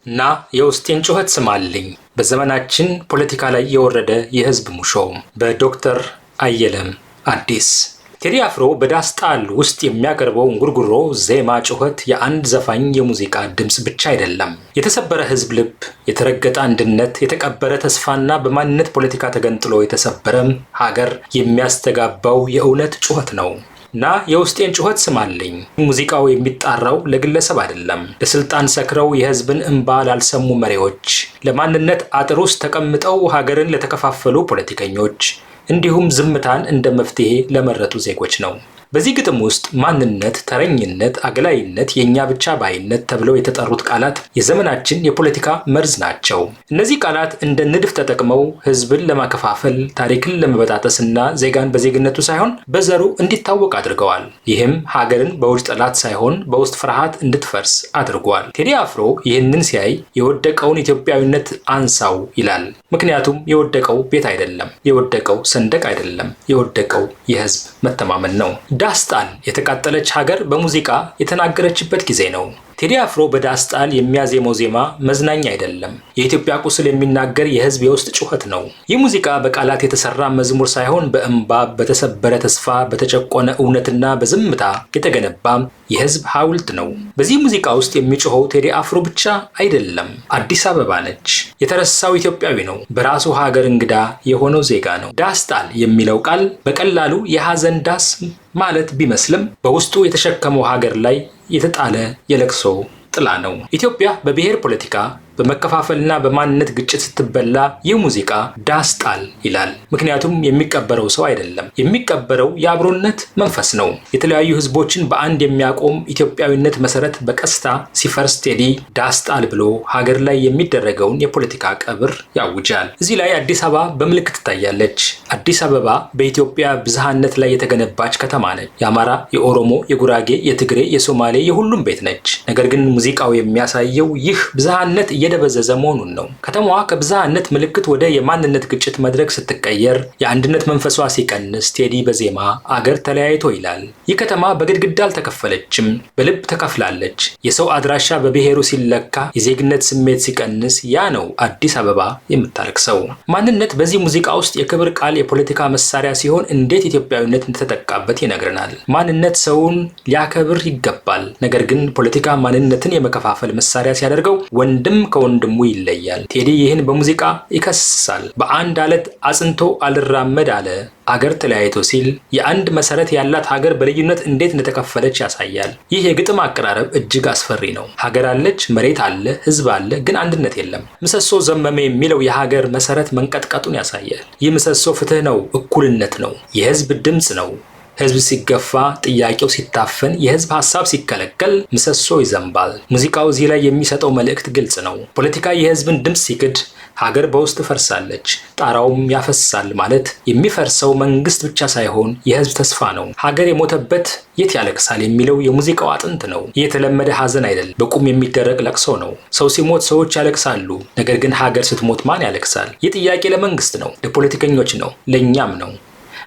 እና የውስጤን ጩኸት ስማልኝ በዘመናችን ፖለቲካ ላይ የወረደ የህዝብ ሙሾ በዶክተር አየለም አዲስ። ቴዲ አፍሮ በዳስጣል ውስጥ የሚያቀርበው እንጉርጉሮ ዜማ ጩኸት የአንድ ዘፋኝ የሙዚቃ ድምጽ ብቻ አይደለም። የተሰበረ ህዝብ ልብ፣ የተረገጠ አንድነት፣ የተቀበረ ተስፋና በማንነት ፖለቲካ ተገንጥሎ የተሰበረ ሀገር የሚያስተጋባው የእውነት ጩኸት ነው። እና የውስጤን ጩኸት ስማልኝ ሙዚቃው የሚጣራው ለግለሰብ አይደለም፣ ለስልጣን ሰክረው የህዝብን እንባ ላልሰሙ መሪዎች፣ ለማንነት አጥር ውስጥ ተቀምጠው ሀገርን ለተከፋፈሉ ፖለቲከኞች እንዲሁም ዝምታን እንደ መፍትሄ ለመረጡ ዜጎች ነው። በዚህ ግጥም ውስጥ ማንነት፣ ተረኝነት፣ አግላይነት፣ የኛ ብቻ ባይነት ተብለው የተጠሩት ቃላት የዘመናችን የፖለቲካ መርዝ ናቸው። እነዚህ ቃላት እንደ ንድፍ ተጠቅመው ህዝብን ለማከፋፈል፣ ታሪክን ለመበጣጠስና ዜጋን በዜግነቱ ሳይሆን በዘሩ እንዲታወቅ አድርገዋል። ይህም ሀገርን በውጭ ጠላት ሳይሆን በውስጥ ፍርሃት እንድትፈርስ አድርጓል። ቴዲ አፍሮ ይህንን ሲያይ የወደቀውን ኢትዮጵያዊነት አንሳው ይላል። ምክንያቱም የወደቀው ቤት አይደለም፣ የወደቀው ሰንደቅ አይደለም፣ የወደቀው የህዝብ መተማመን ነው። ዳስጣል የተቃጠለች ሀገር በሙዚቃ የተናገረችበት ጊዜ ነው። ቴዲ አፍሮ በዳስጣል የሚያዜመው ዜማ መዝናኛ አይደለም፣ የኢትዮጵያ ቁስል የሚናገር የህዝብ የውስጥ ጩኸት ነው። ይህ ሙዚቃ በቃላት የተሰራ መዝሙር ሳይሆን በእንባ፣ በተሰበረ ተስፋ፣ በተጨቆነ እውነትና በዝምታ የተገነባ የህዝብ ሐውልት ነው። በዚህ ሙዚቃ ውስጥ የሚጮኸው ቴዲ አፍሮ ብቻ አይደለም፣ አዲስ አበባ ነች። የተረሳው ኢትዮጵያዊ ነው፣ በራሱ ሀገር እንግዳ የሆነው ዜጋ ነው። ዳስጣል የሚለው ቃል በቀላሉ የሐዘን ዳስ ማለት ቢመስልም በውስጡ የተሸከመው ሀገር ላይ የተጣለ የለቅሶ ጥላ ነው። ኢትዮጵያ በብሔር ፖለቲካ በመከፋፈልና በማንነት ግጭት ስትበላ ይህ ሙዚቃ ዳስጣል ይላል። ምክንያቱም የሚቀበረው ሰው አይደለም፣ የሚቀበረው የአብሮነት መንፈስ ነው። የተለያዩ ህዝቦችን በአንድ የሚያቆም ኢትዮጵያዊነት መሰረት በቀስታ ሲፈርስ ቴዲ ዳስጣል ብሎ ሀገር ላይ የሚደረገውን የፖለቲካ ቀብር ያውጃል። እዚህ ላይ አዲስ አበባ በምልክት ትታያለች። አዲስ አበባ በኢትዮጵያ ብዝሃነት ላይ የተገነባች ከተማ ነች። የአማራ፣ የኦሮሞ፣ የጉራጌ፣ የትግሬ፣ የሶማሌ የሁሉም ቤት ነች። ነገር ግን ሙዚቃው የሚያሳየው ይህ ብዝሃነት እየደበዘዘ መሆኑን ነው። ከተማዋ ከብዝሃነት ምልክት ወደ የማንነት ግጭት መድረክ ስትቀየር፣ የአንድነት መንፈሷ ሲቀንስ ቴዲ በዜማ አገር ተለያይቶ ይላል። ይህ ከተማ በግድግዳ አልተከፈለችም፣ በልብ ተከፍላለች። የሰው አድራሻ በብሔሩ ሲለካ፣ የዜግነት ስሜት ሲቀንስ፣ ያ ነው አዲስ አበባ የምታለቅሰው። ማንነት በዚህ ሙዚቃ ውስጥ የክብር ቃል፣ የፖለቲካ መሳሪያ ሲሆን እንዴት ኢትዮጵያዊነት እንደተጠቃበት ይነግረናል። ማንነት ሰውን ሊያከብር ይገባል። ነገር ግን ፖለቲካ ማንነትን የመከፋፈል መሳሪያ ሲያደርገው ወንድም ከወንድሙ ይለያል። ቴዲ ይህን በሙዚቃ ይከስሳል። በአንድ አለት አጽንቶ አልራመድ አለ አገር ተለያይቶ ሲል የአንድ መሰረት ያላት ሀገር በልዩነት እንዴት እንደተከፈለች ያሳያል። ይህ የግጥም አቀራረብ እጅግ አስፈሪ ነው። ሀገር አለች፣ መሬት አለ፣ ህዝብ አለ፣ ግን አንድነት የለም። ምሰሶ ዘመመ የሚለው የሀገር መሰረት መንቀጥቀጡን ያሳያል። ይህ ምሰሶ ፍትህ ነው፣ እኩልነት ነው፣ የህዝብ ድምፅ ነው። ህዝብ ሲገፋ፣ ጥያቄው ሲታፈን፣ የህዝብ ሐሳብ ሲከለከል ምሰሶ ይዘንባል። ሙዚቃው እዚህ ላይ የሚሰጠው መልእክት ግልጽ ነው። ፖለቲካ የህዝብን ድምፅ ሲክድ ሀገር በውስጥ ፈርሳለች፣ ጣራውም ያፈሳል። ማለት የሚፈርሰው መንግስት ብቻ ሳይሆን የህዝብ ተስፋ ነው። ሀገር የሞተበት የት ያለቅሳል የሚለው የሙዚቃው አጥንት ነው። ይህ የተለመደ ሐዘን አይደለም፣ በቁም የሚደረግ ለቅሶ ነው። ሰው ሲሞት ሰዎች ያለቅሳሉ። ነገር ግን ሀገር ስትሞት ማን ያለቅሳል? ይህ ጥያቄ ለመንግስት ነው፣ ለፖለቲከኞች ነው፣ ለእኛም ነው።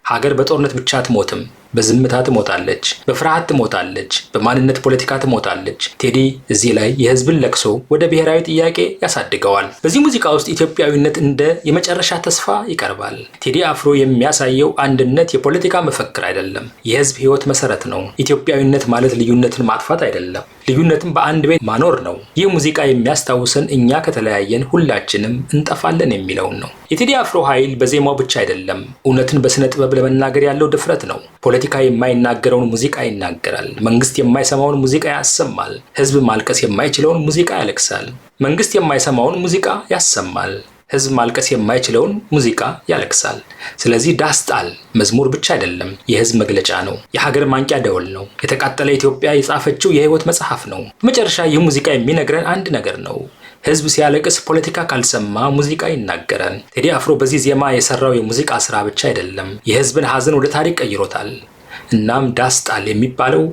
ሀገር በጦርነት ብቻ አትሞትም፣ በዝምታ ትሞታለች፣ በፍርሃት ትሞታለች፣ በማንነት ፖለቲካ ትሞታለች። ቴዲ እዚህ ላይ የህዝብን ለቅሶ ወደ ብሔራዊ ጥያቄ ያሳድገዋል። በዚህ ሙዚቃ ውስጥ ኢትዮጵያዊነት እንደ የመጨረሻ ተስፋ ይቀርባል። ቴዲ አፍሮ የሚያሳየው አንድነት የፖለቲካ መፈክር አይደለም፣ የህዝብ ህይወት መሰረት ነው። ኢትዮጵያዊነት ማለት ልዩነትን ማጥፋት አይደለም፣ ልዩነትን በአንድ ቤት ማኖር ነው። ይህ ሙዚቃ የሚያስታውሰን እኛ ከተለያየን ሁላችንም እንጠፋለን የሚለውን ነው። የቴዲ አፍሮ ኃይል በዜማው ብቻ አይደለም፣ እውነትን በስነ ጥበብ ለመናገር ያለው ድፍረት ነው። ፖለቲካ የማይናገረውን ሙዚቃ ይናገራል። መንግስት የማይሰማውን ሙዚቃ ያሰማል። ህዝብ ማልቀስ የማይችለውን ሙዚቃ ያለቅሳል። መንግስት የማይሰማውን ሙዚቃ ያሰማል። ህዝብ ማልቀስ የማይችለውን ሙዚቃ ያለቅሳል። ስለዚህ ዳስጣል መዝሙር ብቻ አይደለም፣ የህዝብ መግለጫ ነው። የሀገር ማንቂያ ደወል ነው። የተቃጠለ ኢትዮጵያ የጻፈችው የህይወት መጽሐፍ ነው። በመጨረሻ ይህ ሙዚቃ የሚነግረን አንድ ነገር ነው። ህዝብ ሲያለቅስ ፖለቲካ ካልሰማ ሙዚቃ ይናገራል። ቴዲ አፍሮ በዚህ ዜማ የሰራው የሙዚቃ ስራ ብቻ አይደለም፣ የህዝብን ሐዘን ወደ ታሪክ ቀይሮታል። እናም ዳስጣል የሚባለው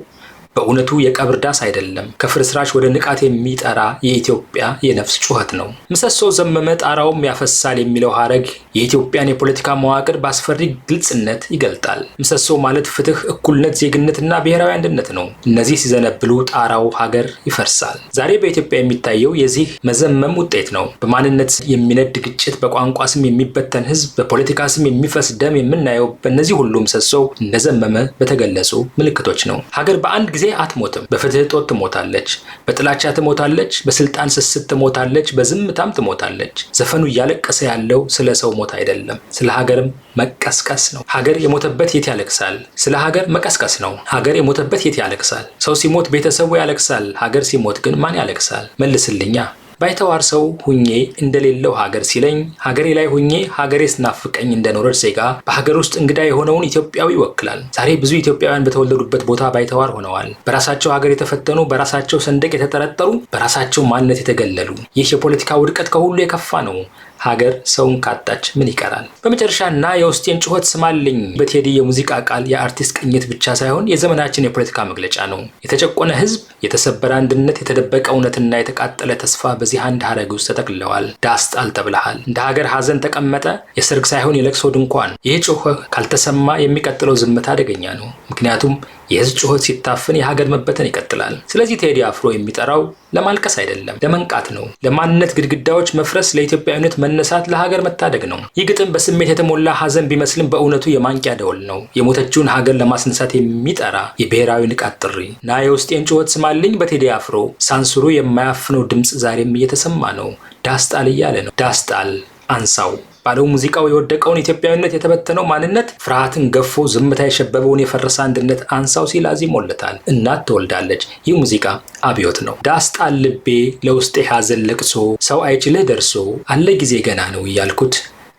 በእውነቱ የቀብር ዳስ አይደለም፣ ከፍርስራሽ ወደ ንቃት የሚጠራ የኢትዮጵያ የነፍስ ጩኸት ነው። ምሰሶ ዘመመ ጣራውም ያፈሳል የሚለው ሐረግ የኢትዮጵያን የፖለቲካ መዋቅር በአስፈሪ ግልጽነት ይገልጣል። ምሰሶ ማለት ፍትህ፣ እኩልነት፣ ዜግነትና ብሔራዊ አንድነት ነው። እነዚህ ሲዘነብሉ ጣራው ሀገር ይፈርሳል። ዛሬ በኢትዮጵያ የሚታየው የዚህ መዘመም ውጤት ነው። በማንነት የሚነድ ግጭት፣ በቋንቋ ስም የሚበተን ህዝብ፣ በፖለቲካ ስም የሚፈስ ደም የምናየው በእነዚህ ሁሉ ምሰሶው እንደዘመመ በተገለጹ ምልክቶች ነው። ሀገር በአንድ ጊዜ አትሞትም። በፍትህ እጦት ትሞታለች፣ በጥላቻ ትሞታለች፣ በስልጣን ስስት ትሞታለች፣ በዝምታም ትሞታለች። ዘፈኑ እያለቀሰ ያለው ስለ ሰው ሞት አይደለም፣ ስለ ሀገርም መቀስቀስ ነው። ሀገር የሞተበት የት ያለቅሳል? ስለ ሀገር መቀስቀስ ነው። ሀገር የሞተበት የት ያለቅሳል? ሰው ሲሞት ቤተሰቡ ያለቅሳል። ሀገር ሲሞት ግን ማን ያለቅሳል? መልስልኛ። ባይተዋር ሰው ሁኜ እንደሌለው ሀገር ሲለኝ፣ ሀገሬ ላይ ሁኜ ሀገሬ ስናፍቀኝ እንደኖረች ዜጋ በሀገር ውስጥ እንግዳ የሆነውን ኢትዮጵያዊ ይወክላል። ዛሬ ብዙ ኢትዮጵያውያን በተወለዱበት ቦታ ባይተዋር ሆነዋል። በራሳቸው ሀገር የተፈተኑ፣ በራሳቸው ሰንደቅ የተጠረጠሩ፣ በራሳቸው ማንነት የተገለሉ። ይህ የፖለቲካ ውድቀት ከሁሉ የከፋ ነው። ሀገር ሰውን ካጣች ምን ይቀራል? በመጨረሻና የውስጤን ጩኸት ስማልኝ በቴዲ የሙዚቃ ቃል የአርቲስት ቅኝት ብቻ ሳይሆን የዘመናችን የፖለቲካ መግለጫ ነው። የተጨቆነ ህዝብ፣ የተሰበረ አንድነት፣ የተደበቀ እውነትና የተቃጠለ ተስፋ በዚህ አንድ ሐረግ ውስጥ ተጠቅልለዋል። ዳስ ጣል ተብለሃል። እንደ ሀገር ሀዘን ተቀመጠ፣ የሰርግ ሳይሆን የለቅሶ ድንኳን። ይህ ጩኸት ካልተሰማ የሚቀጥለው ዝምታ አደገኛ ነው። ምክንያቱም የህዝብ ጩኸት ሲታፈን የሀገር መበተን ይቀጥላል። ስለዚህ ቴዲ አፍሮ የሚጠራው ለማልቀስ አይደለም፣ ለመንቃት ነው። ለማንነት ግድግዳዎች መፍረስ፣ ለኢትዮጵያዊነት መነሳት፣ ለሀገር መታደግ ነው። ይህ ግጥም በስሜት የተሞላ ሀዘን ቢመስልም በእውነቱ የማንቂያ ደወል ነው። የሞተችውን ሀገር ለማስነሳት የሚጠራ የብሔራዊ ንቃት ጥሪ ና የውስጤን ጩኸት ስማልኝ በቴዲ አፍሮ ሳንሱሩ የማያፍነው ድምፅ ዛሬም እየተሰማ ነው። ዳስ ጣል እያለ ነው። ዳስ ጣል አንሳው ባለው ሙዚቃው የወደቀውን ኢትዮጵያዊነት፣ የተበተነው ማንነት፣ ፍርሃትን ገፎ ዝምታ የሸበበውን የፈረሰ አንድነት አንሳው ሲል አዚሞለታል። እናት ትወልዳለች። ይህ ሙዚቃ አብዮት ነው። ዳስ ጣል ልቤ ለውስጤ ሐዘን ለቅሶ፣ ሰው አይችልህ ደርሶ፣ አለ ጊዜ ገና ነው እያልኩት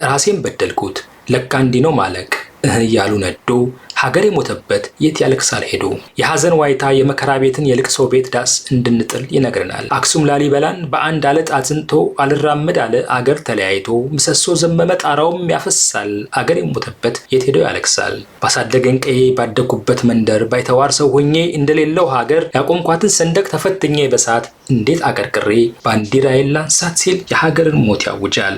ራሴን በደልኩት፣ ለካ እንዲህ ነው ማለቅ እያሉ ነዶ፣ ሀገር የሞተበት የት ያለቅሳል ሄዶ። የሐዘን ዋይታ የመከራ ቤትን የልቅሶ ቤት ዳስ እንድንጥል ይነግረናል። አክሱም ላሊበላን በአንድ አለት አጽንቶ አልራመድ አለ አገር ተለያይቶ። ምሰሶ ዘመመ ጣራውም ያፈሳል፣ አገር የሞተበት የት ሄዶ ያለቅሳል። ባሳደገን ቀዬ ባደኩበት መንደር ባይተዋር ሰው ሆኜ እንደሌለው ሀገር ያቆምኳትን ሰንደቅ ተፈትኜ በሳት እንዴት አቀርቅሬ ባንዲራዬን ላንሳት ሲል የሀገርን ሞት ያውጃል።